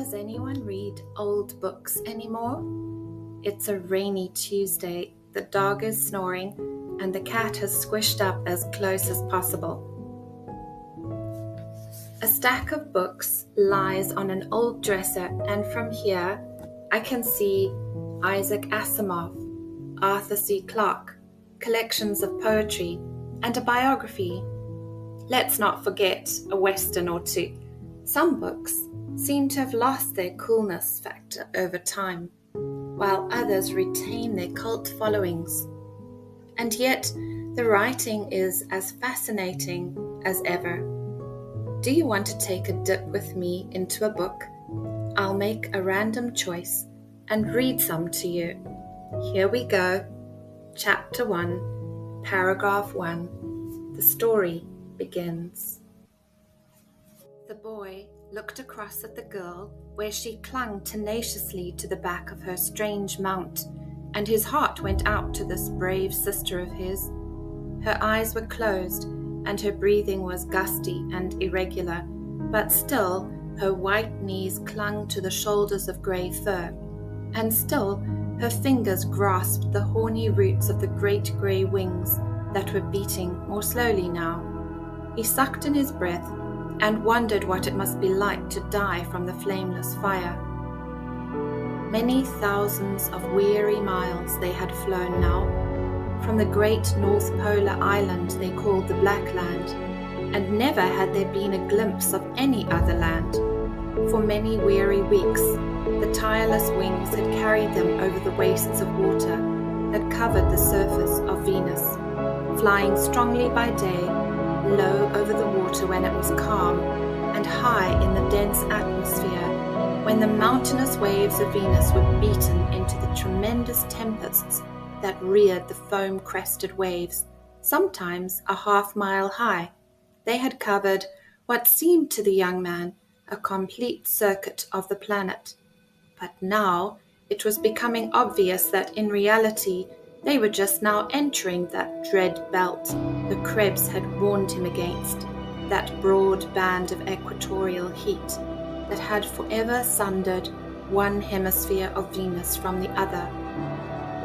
Does anyone read old books anymore? It's a rainy Tuesday, the dog is snoring, and the cat has squished up as close as possible. A stack of books lies on an old dresser, and from here I can see Isaac Asimov, Arthur C. Clarke, collections of poetry, and a biography. Let's not forget a western or two. Some books seem to have lost their coolness factor over time, while others retain their cult followings. And yet, the writing is as fascinating as ever. Do you want to take a dip with me into a book? I'll make a random choice and read some to you. Here we go. Chapter 1, Paragraph 1. The story begins. The boy looked across at the girl where she clung tenaciously to the back of her strange mount, and his heart went out to this brave sister of his. Her eyes were closed, and her breathing was gusty and irregular, but still her white knees clung to the shoulders of grey fur, and still her fingers grasped the horny roots of the great grey wings that were beating more slowly now. He sucked in his breath and wondered what it must be like to die from the flameless fire. Many thousands of weary miles they had flown now, from the great North Polar island they called the Black Land, and never had there been a glimpse of any other land. For many weary weeks, the tireless wings had carried them over the wastes of water that covered the surface of Venus, flying strongly by day, low over the water when it was calm, and high in the dense atmosphere when the mountainous waves of Venus were beaten into the tremendous tempests that reared the foam-crested waves, sometimes a half-mile high. They had covered what seemed to the young man a complete circuit of the planet. But now it was becoming obvious that in reality they were just now entering that dread belt the Krebs had warned him against, that broad band of equatorial heat that had forever sundered one hemisphere of Venus from the other.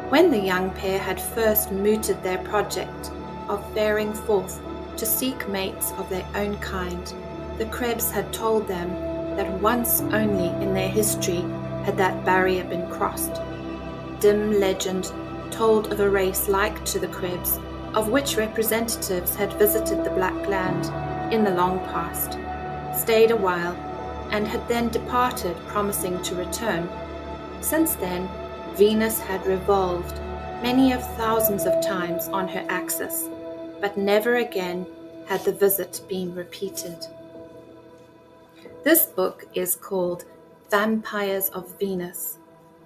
When the young pair had first mooted their project of faring forth to seek mates of their own kind, the Krebs had told them that once only in their history had that barrier been crossed. Dim legend told of a race like to the Krebs, of which representatives had visited the Black Land in the long past, stayed a while, and had then departed, promising to return. Since then, Venus had revolved many of thousands of times on her axis, but never again had the visit been repeated. This book is called Vampires of Venus,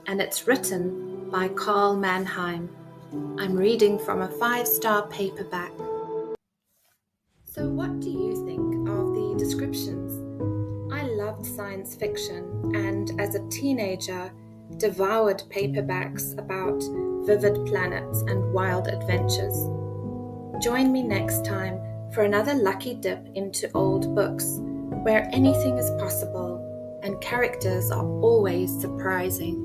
and it's written by Carl Mannheim. I'm reading from a 5-star paperback. So what do you think of the descriptions? I loved science fiction, and as a teenager, devoured paperbacks about vivid planets and wild adventures. Join me next time for another lucky dip into old books, where anything is possible and characters are always surprising.